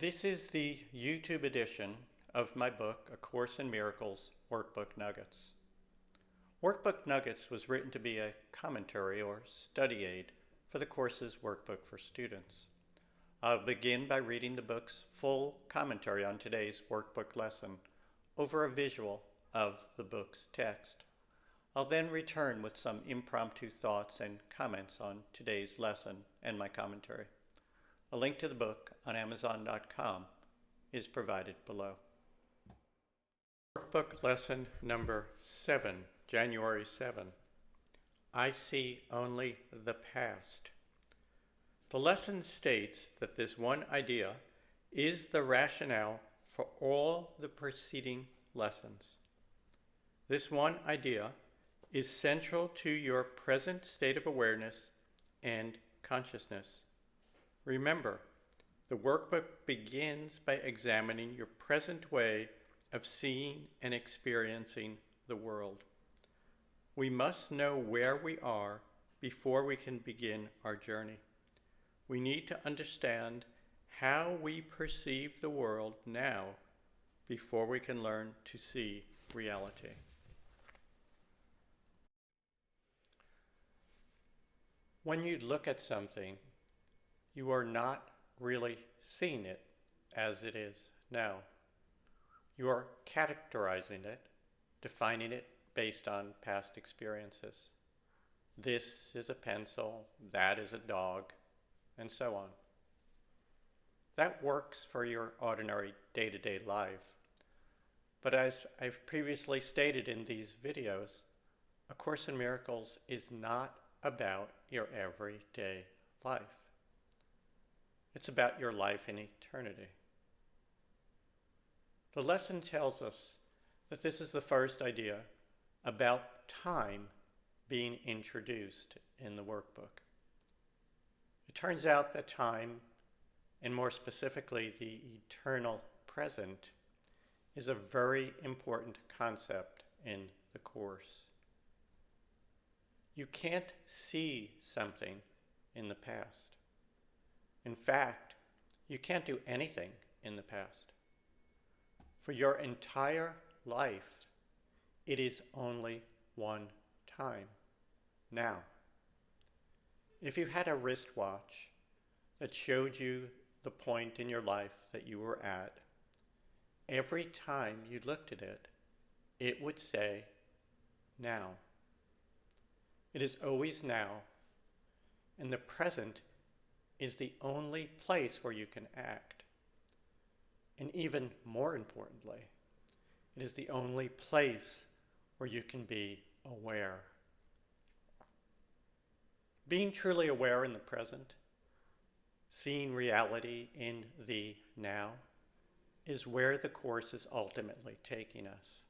This is the YouTube edition of my book, A Course in Miracles Workbook Nuggets. Workbook Nuggets was written to be a commentary or study aid for the course's workbook for students. I'll begin by reading the book's full commentary on today's workbook lesson over a visual of the book's text. I'll then return with some impromptu thoughts and comments on today's lesson and my commentary. A link to the book on Amazon.com is provided below. Workbook lesson number 7, January 7. I see only the past. The lesson states that this one idea is the rationale for all the preceding lessons. This one idea is central to your present state of awareness and consciousness. Remember, the workbook begins by examining your present way of seeing and experiencing the world. We must know where we are before we can begin our journey. We need to understand how we perceive the world now before we can learn to see reality. When you look at something, you are not really seeing it as it is now. You are characterizing it, defining it based on past experiences. This is a pencil, that is a dog, and so on. That works for your ordinary day-to-day life. But as I've previously stated in these videos, A Course in Miracles is not about your everyday life. It's about your life in eternity. The lesson tells us that this is the first idea about time being introduced in the workbook. It turns out that time, and more specifically the eternal present, is a very important concept in the Course. You can't see something in the past. In fact, you can't do anything in the past. For your entire life, it is only one time, now. If you had a wristwatch that showed you the point in your life that you were at, every time you looked at it, it would say, now. It is always now, and the present is the only place where you can act. And even more importantly, it is the only place where you can be aware. Being truly aware in the present, seeing reality in the now, is where the Course is ultimately taking us.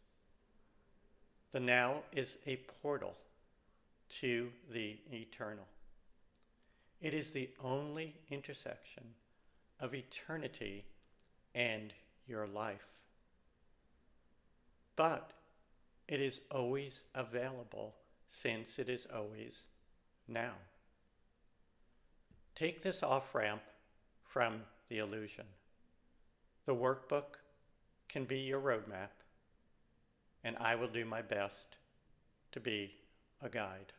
The now is a portal to the eternal. It is the only intersection of eternity and your life. But it is always available since it is always now. Take this off-ramp from the illusion. The workbook can be your roadmap, and I will do my best to be a guide.